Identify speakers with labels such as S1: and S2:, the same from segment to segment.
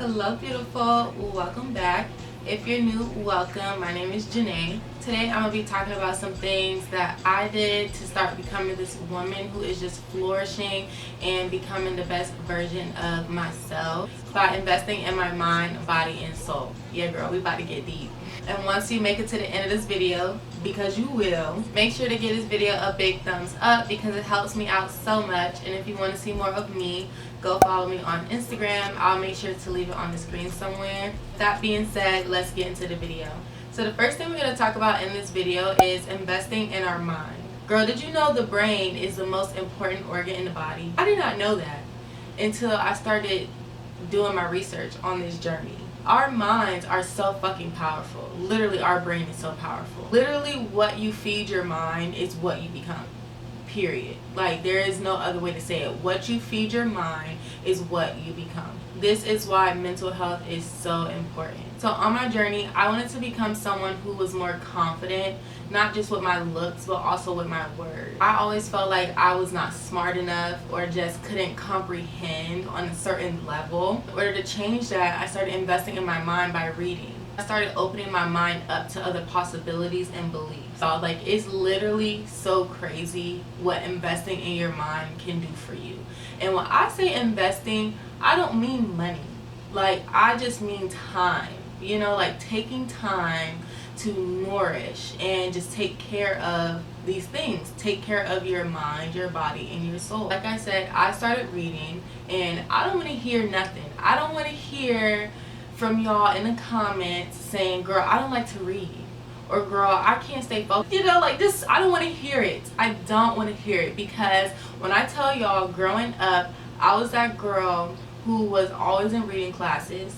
S1: Hello beautiful, welcome back. If you're new, welcome. My name is Janae. Today I'm going to be talking about some things that I did to start becoming this woman who is just flourishing and becoming the best version of myself by investing in my mind, body, and soul. Yeah girl, we about to get deep. And once you make it to the end of this video, because you will, make sure to give this video a big thumbs up because it helps me out so much. And if you want to see more of me, go follow me on Instagram. I'll make sure to leave it on the screen somewhere. That being said, let's get into the video. So the first thing we're going to talk about in this video is investing in our mind. Girl, did you know the brain is the most important organ in the body? I did not know that until I started doing my research on this journey. Our minds are so fucking powerful. Literally, our brain is so powerful. Literally, what you feed your mind is what you become. Period. Like, there is no other way to say it. What you feed your mind is what you become. This is why mental health is so important. So on my journey, I wanted to become someone who was more confident, not just with my looks, but also with my words. I always felt like I was not smart enough or just couldn't comprehend on a certain level. In order to change that, I started investing in my mind by reading. I started opening my mind up to other possibilities and beliefs. So like, it's literally so crazy what investing in your mind can do for you. And when I say investing, I don't mean money. Like, I just mean time. You know, like taking time to nourish and just take care of these things. Take care of your mind, your body, and your soul. Like I said, I started reading, and I don't want to hear nothing. I don't want to hear from y'all in the comments saying, girl, I don't like to read, or girl, I can't stay focused. You know, like this, I don't want to hear it. I don't want to hear it, because when I tell y'all, growing up, I was that girl who was always in reading classes.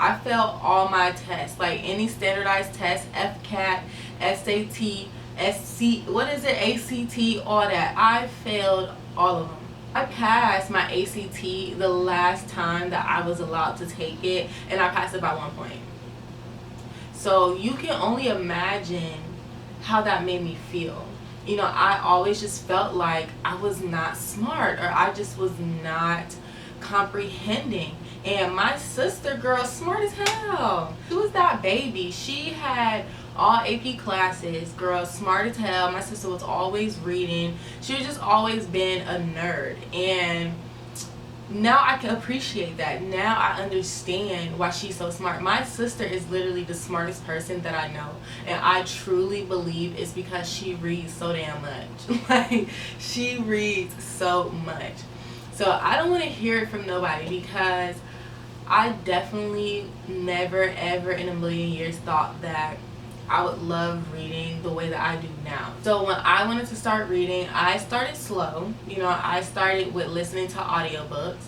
S1: I failed all my tests, like any standardized test, FCAT, SAT, ACT, all that. I failed all of them. I passed my ACT the last time that I was allowed to take it, and I passed it by 1 point. So you can only imagine how that made me feel. You know, I always just felt like I was not smart, or I just was not comprehending. And my sister, girl, smart as hell. She was that baby. She had all AP classes, girl, smart as hell. My sister was always reading. She was just always been a nerd. And now I can appreciate that. Now I understand why she's so smart. My sister is literally the smartest person that I know. And I truly believe it's because she reads so damn much. Like, she reads so much. So I don't want to hear it from nobody, because I definitely never ever in a million years thought that I would love reading the way that I do now. So when I wanted to start reading, I started slow. You know, I started with listening to audiobooks,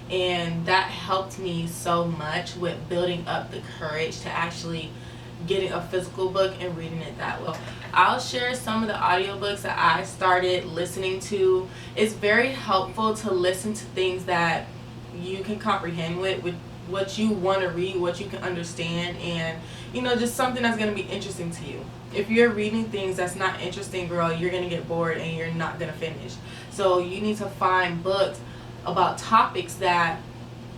S1: and that helped me so much with building up the courage to actually getting a physical book and reading it that way. I'll share some of the audiobooks that I started listening to. It's very helpful to listen to things that you can comprehend with what you want to read, what you can understand, and you know, just something that's going to be interesting to you. If you're reading things that's not interesting, girl, you're going to get bored and you're not going to finish. So you need to find books about topics that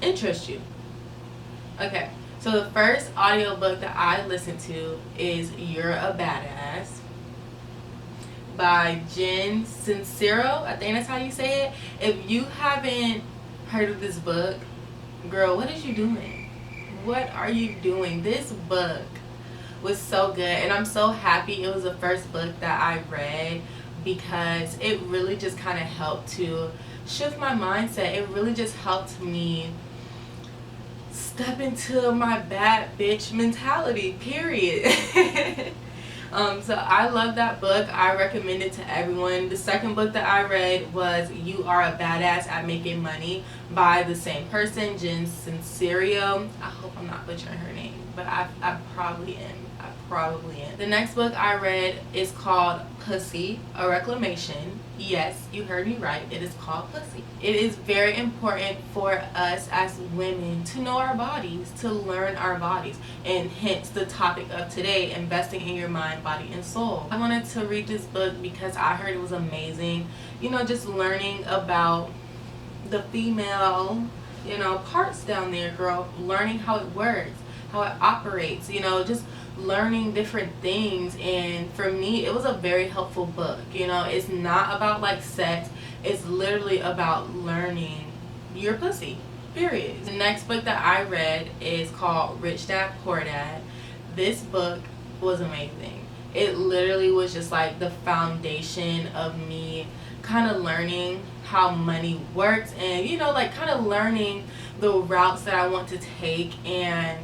S1: interest you. Okay, so the first audiobook that I listened to is You're a Badass by Jen Sincero. I think that's how you say it. If you haven't heard of this book, girl, what is you doing? What are you doing? This book was so good, and I'm so happy it was the first book that I read, because it really just kind of helped to shift my mindset. It really just helped me step into my bad bitch mentality, period. So I love that book. I recommend it to everyone. The second book that I read was You Are a Badass at Making Money by the same person, Jen Sincero. I hope I'm not butchering her name, but I probably am. The next book I read is called Pussy, a Reclamation. Yes, you heard me right. It is called Pussy. It is very important for us as women to know our bodies, to learn our bodies, and hence the topic of today, investing in your mind, body, and soul. I wanted to read this book because I heard it was amazing. You know, just learning about the female parts down there, girl. Learning how it works, how it operates, just learning different things. And for me, it was a very helpful book. It's not about like sex. It's literally about learning your pussy, period. The next book that I read is called Rich Dad Poor Dad. This book was amazing. It literally was just like the foundation of me kind of learning how money works, and like kind of learning the routes that I want to take. And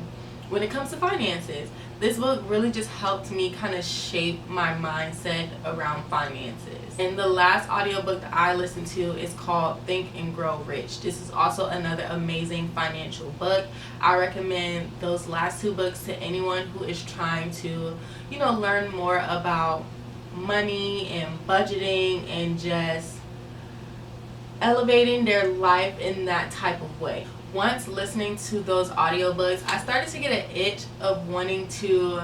S1: when it comes to finances, this book really just helped me kind of shape my mindset around finances. And the last audiobook that I listened to is called Think and Grow Rich. This is also another amazing financial book. I recommend those last two books to anyone who is trying to learn more about money and budgeting and just elevating their life in that type of way. Once listening to those audiobooks, I started to get an itch of wanting to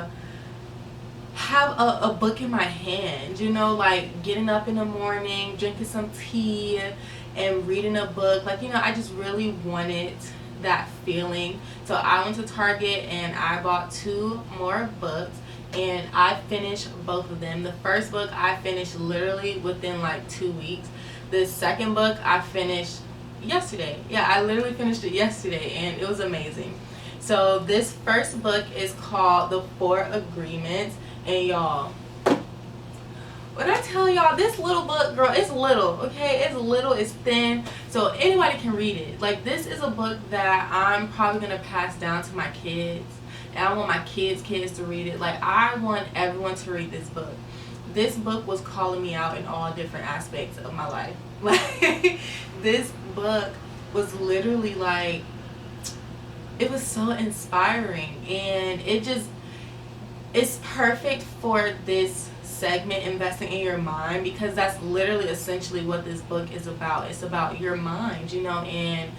S1: have a book in my hand, like getting up in the morning, drinking some tea and reading a book. I just really wanted that feeling. So I went to Target and I bought 2 more books, and I finished both of them. The first book I finished literally within like 2 weeks. The second book I finished yesterday. Yeah, I literally finished it yesterday, and it was amazing. So this first book is called The 4 Agreements. And y'all, when I tell y'all, this little book, girl, it's little, okay? It's little, it's thin, so anybody can read it. Like, this is a book that I'm probably going to pass down to my kids. And I want my kids to read it. Like, I want everyone to read this book. This book was calling me out in all different aspects of my life. Like, this book was literally like, it was so inspiring, and it's perfect for this segment, investing in your mind, because that's literally essentially what this book is about. It's about your mind, and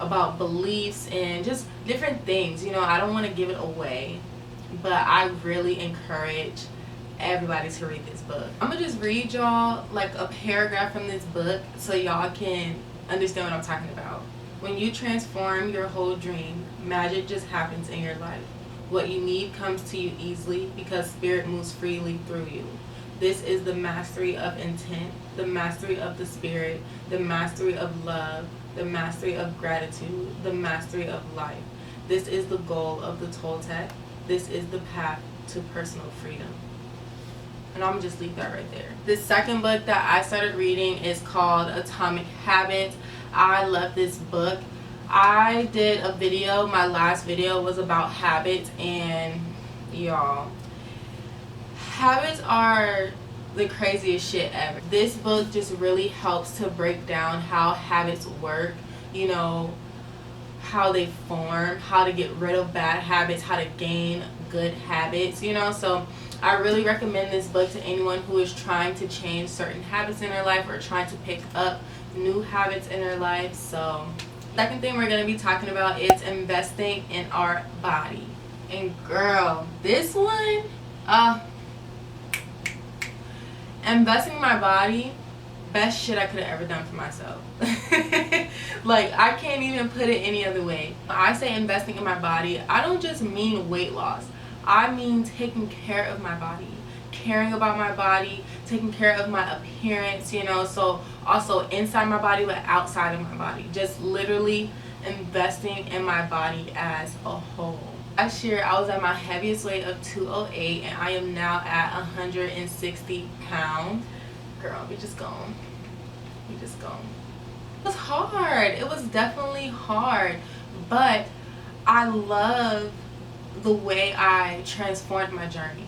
S1: about beliefs and just different things. I don't want to give it away, but I really encourage everybody to read this book. I'm gonna just read y'all like a paragraph from this book so y'all can understand what I'm talking about. When you transform your whole dream, magic just happens in your life. What you need comes to you easily because spirit moves freely through you. This is the mastery of intent, the mastery of the spirit, the mastery of love, the mastery of gratitude, the mastery of life. This is the goal of the Toltec. This is the path to personal freedom. And I'm just leave that right there. The second book that I started reading is called Atomic Habits. I love this book. I did a video, my last video was about habits, and y'all, habits are the craziest shit ever. This book just really helps to break down how habits work, how they form, how to get rid of bad habits, how to gain good habits, so I really recommend this book to anyone who is trying to change certain habits in their life or trying to pick up new habits in their life. So second thing we're going to be talking about is investing in our body. And girl, this one, investing in my body, best shit I could have ever done for myself. Like, I can't even put it any other way. When I say investing in my body, I don't just mean weight loss. I mean taking care of my body, caring about my body, taking care of my appearance, so also inside my body but outside of my body. Just literally investing in my body as a whole. Last year I was at my heaviest weight of 208, and I am now at 160 pounds. Girl, we just gone. It was hard. It was definitely hard, but I love the way I transformed my journey.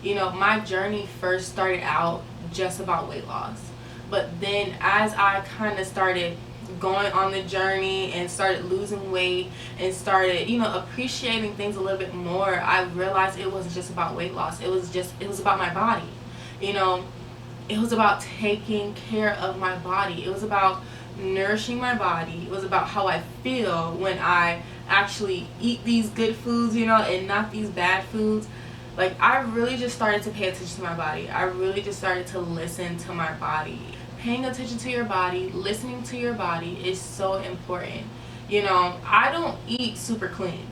S1: My journey first started out just about weight loss, but then as I kind of started going on the journey and started losing weight and started appreciating things a little bit more, I realized it wasn't just about weight loss. It was about my body. It was about taking care of my body. It was about nourishing my body. It was about how I feel when I actually eat these good foods, and not these bad foods. Like, I really just started to pay attention to my body. I really just started to listen to my body. Paying attention to your body, listening to your body is so important. You know, I don't eat super clean.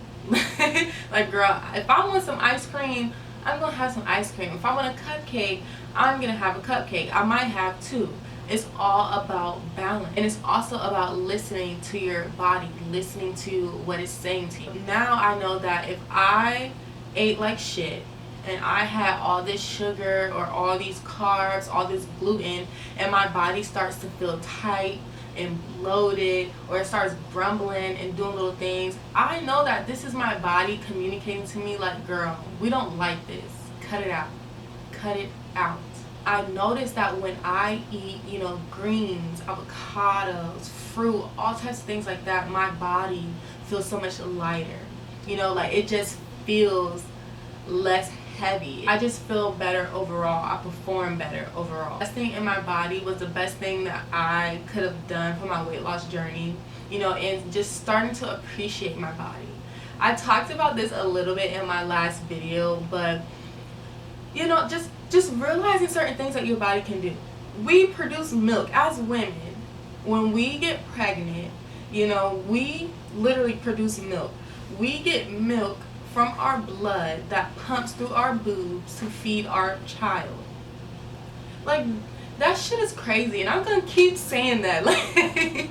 S1: Like, girl, if I want some ice cream, I'm gonna have some ice cream. If I want a cupcake, I'm gonna have a cupcake. I might have two. It's all about balance. And it's also about listening to your body, listening to what it's saying to you. Now I know that if I ate like shit and I had all this sugar or all these carbs, all this gluten, and my body starts to feel tight and bloated, or it starts grumbling and doing little things, I know that this is my body communicating to me like, girl, we don't like this. Cut it out. Cut it out. I noticed that when I eat, you know, greens, avocados, fruit, all types of things like that, my body feels so much lighter. You know, like it just feels less heavy. I just feel better overall. I perform better overall. Investing in my body was the best thing that I could have done for my weight loss journey, you know, and just starting to appreciate my body. I talked about this a little bit in my last video, but you know, just realizing certain things that your body can do. We produce milk as women. When we get pregnant, you know, we literally produce milk. We get milk from our blood that pumps through our boobs to feed our child. Like, that shit is crazy, and I'm gonna keep saying that. Like,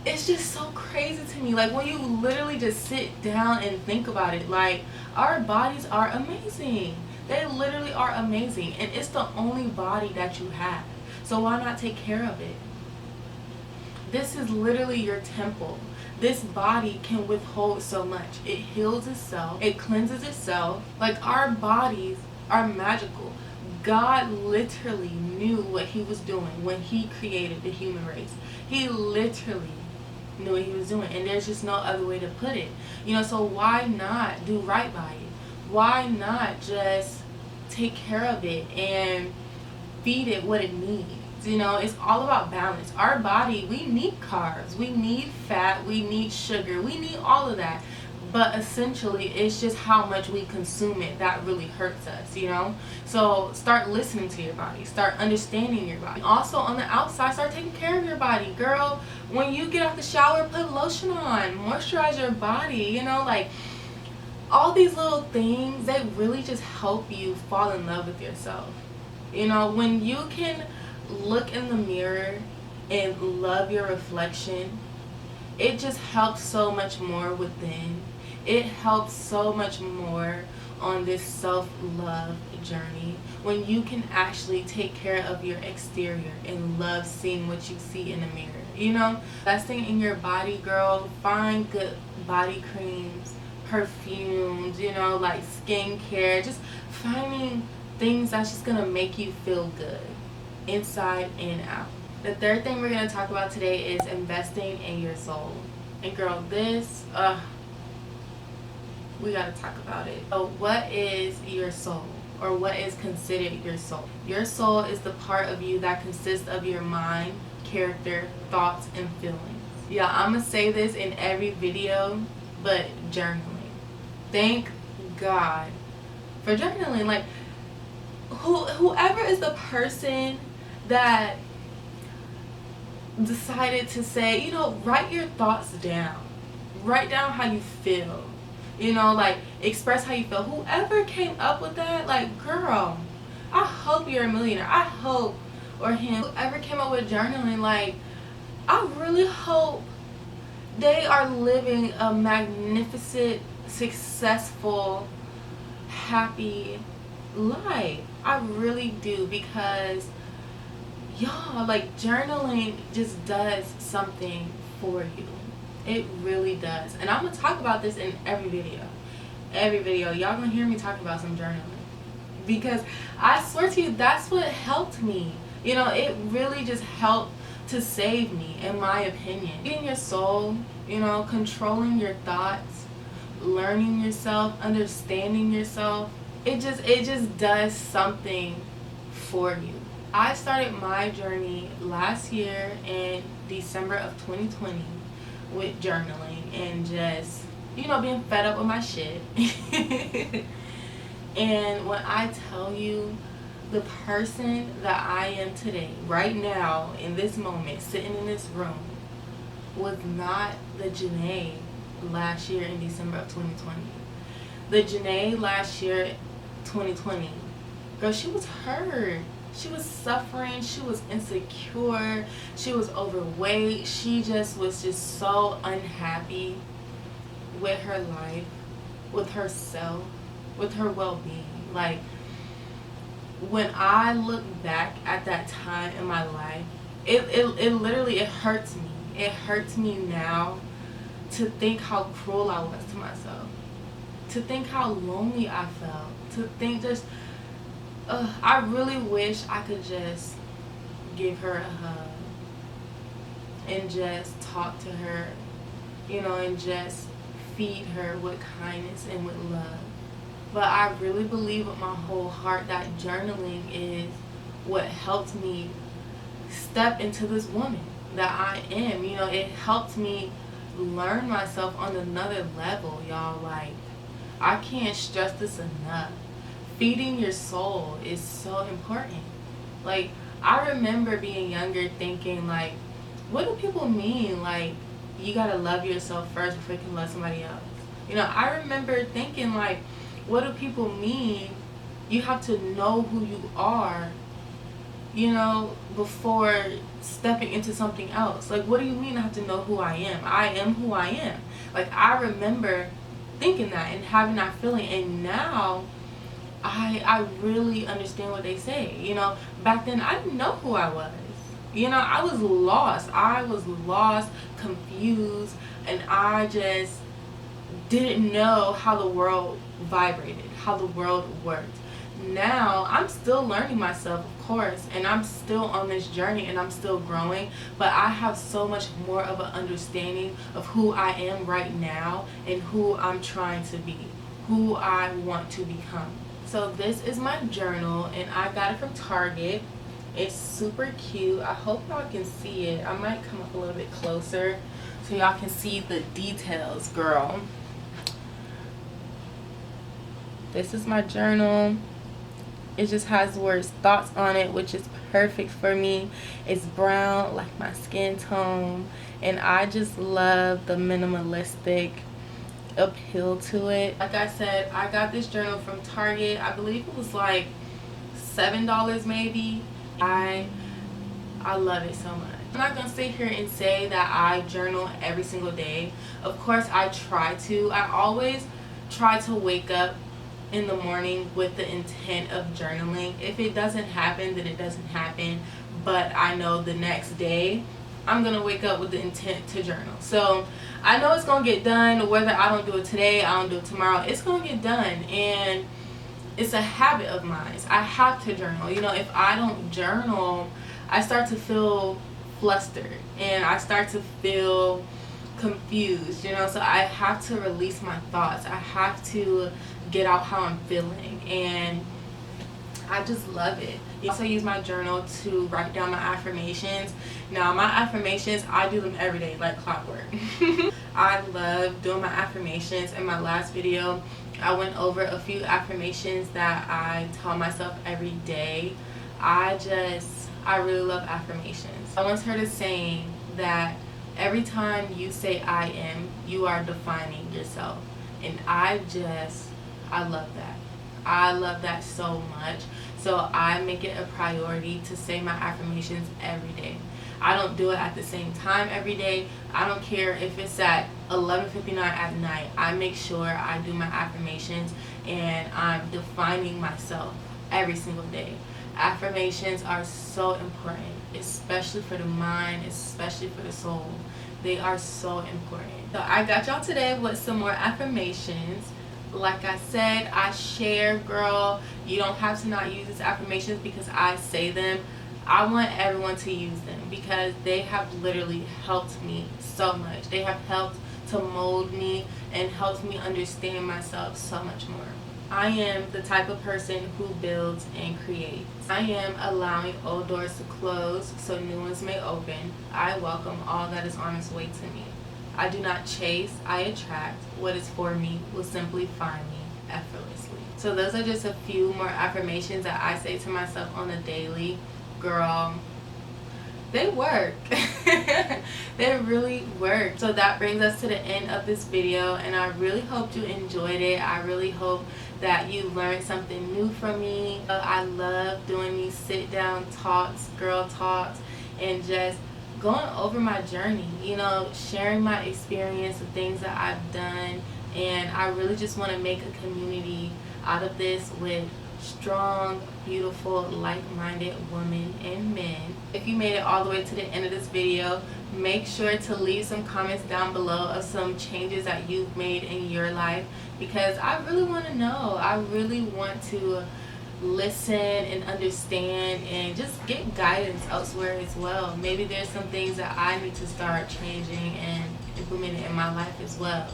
S1: it's just so crazy to me. Like, when you literally just sit down and think about it, like, our bodies are amazing. They literally are amazing, and it's the only body that you have. So why not take care of it? This is literally your temple. This body can withhold so much. It heals itself. It cleanses itself. Like, our bodies are magical. God literally knew what he was doing when he created the human race. He literally knew what he was doing, and there's just no other way to put it. You know, so why not do right by it? Why not just take care of it and feed it what it needs? You know, it's all about balance. Our body, we need carbs, we need fat, we need sugar, we need all of that. But essentially, it's just how much we consume it that really hurts us, you know? So start listening to your body. Start understanding your body. Also, on the outside, start taking care of your body. Girl, when you get out the shower, put lotion on. Moisturize your body, you know? Like, all these little things, they really just help you fall in love with yourself. You know, when you can look in the mirror and love your reflection, it just helps so much more within. It helps so much more on this self-love journey when you can actually take care of your exterior and love seeing what you see in the mirror. You know, investing in your body, girl. Find good body creams, perfumes, you know, like skincare. Just finding things that's just gonna make you feel good inside and out. The third thing we're going to talk about today is investing in your soul. And girl, this, we got to talk about it. So what is your soul? Or what is considered your soul? Your soul is the part of you that consists of your mind, character, thoughts, and feelings. Yeah, I'm going to say this in every video, but journaling. Thank God for journaling. Like, whoever is the person that decided to say, you know, write your thoughts down. Write down how you feel. You know, like, express how you feel. Whoever came up with that, like, girl, I hope you're a millionaire. I hope, or him, whoever came up with journaling, like, I really hope they are living a magnificent, successful, happy life. I really do, because y'all, like, journaling just does something for you. It really does. And I'm gonna talk about this in every video. Y'all gonna hear me talking about some journaling, because I swear to you, that's what helped me. You know, it really just helped to save me, in my opinion. Getting your soul, you know, controlling your thoughts, learning yourself, understanding yourself, it just does something for you. I started my journey last year in December of 2020 with journaling and just, you know, being fed up with my shit. And when I tell you, the person that I am today, right now, in this moment, sitting in this room, was not the Janae last year in December of 2020. The Janae last year, 2020, girl, she was hurt. She was suffering. She was insecure. She was overweight. She just was just so unhappy with her life, with herself, with her well-being. Like, when I look back at that time in my life, it literally, it hurts me. It hurts me now to think how cruel I was to myself, to think how lonely I felt, to think just, I really wish I could just give her a hug and just talk to her, and just feed her with kindness and with love. But I really believe with my whole heart that journaling is what helped me step into this woman that I am. It helped me learn myself on another level, y'all. Like, I can't stress this enough. Feeding your soul is so important. Like, I remember being younger thinking, like, what do people mean? Like, you gotta love yourself first before you can love somebody else. I remember thinking, like, what do people mean? You have to know who you are, before stepping into something else. Like, what do you mean I have to know who I am? I am who I am. Like, I remember thinking that and having that feeling, and now I really understand what they say. Back then I didn't know who I was. I was lost. I was lost, confused, and I just didn't know how the world vibrated, how the world worked. Now I'm still learning myself, of course, and I'm still on this journey and I'm still growing, but I have so much more of an understanding of who I am right now and who I'm trying to be, who I want to become. So this is my journal, and I got it from Target. It's super cute. I hope y'all can see it. I might come up a little bit closer so y'all can see the details, girl. This is my journal. It just has the words thoughts on it, which is perfect for me. It's brown, like my skin tone, and I just love the minimalistic appeal to it. Like I said, I got this journal from Target. I believe it was like $7 maybe. I love it so much. I'm not gonna sit here and say that I journal every single day. Of course I try to. I always try to wake up in the morning with the intent of journaling. If it doesn't happen, then it doesn't happen, but I know the next day I'm gonna wake up with the intent to journal. So I know it's gonna get done. Whether I don't do it today, I don't do it tomorrow, it's gonna get done. And it's a habit of mine. I have to journal. If I don't journal, I start to feel flustered and I start to feel confused, so I have to release my thoughts. I have to get out how I'm feeling, and I just love it. I also use my journal to write down my affirmations. Now, my affirmations, I do them every day like clockwork. I love doing my affirmations. In my last video, I went over a few affirmations that I tell myself every day. I really love affirmations. I once heard a saying that every time you say I am, you are defining yourself. And I love that. I love that so much. So I make it a priority to say my affirmations every day. I don't do it at the same time every day. I don't care if it's at 11:59 at night. I make sure I do my affirmations and I'm defining myself every single day. Affirmations are so important, especially for the mind, especially for the soul. They are so important. So I got y'all today with some more affirmations. Like I said, I share, girl. You don't have to not use these affirmations because I say them. I want everyone to use them because they have literally helped me so much. They have helped to mold me and helped me understand myself so much more. I am the type of person who builds and creates. I am allowing old doors to close so new ones may open. I welcome all that is on its way to me. I do not chase, I attract. What is for me will simply find me effortlessly. So those are just a few more affirmations that I say to myself on a daily. Girl, they work. They really work. So that brings us to the end of this video, and I really hope you enjoyed it. I really hope that you learned something new from me. I love doing these sit down talks, girl talks, and just going over my journey, you know, sharing my experience, the things that I've done. And I really just want to make a community out of this with strong, beautiful, like-minded women and men. If you made it all the way to the end of this video, make sure to leave some comments down below of some changes that you've made in your life, because I really want to know. I really want to listen and understand and just get guidance elsewhere as well. Maybe there's some things that I need to start changing and implementing in my life as well.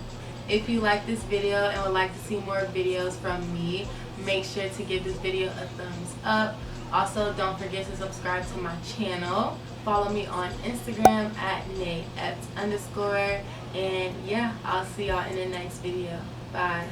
S1: If you like this video and would like to see more videos from me, make sure to give this video a thumbs up. Also, don't forget to subscribe to my channel. Follow me on Instagram at @natex_. And yeah, I'll see y'all in the next video. Bye.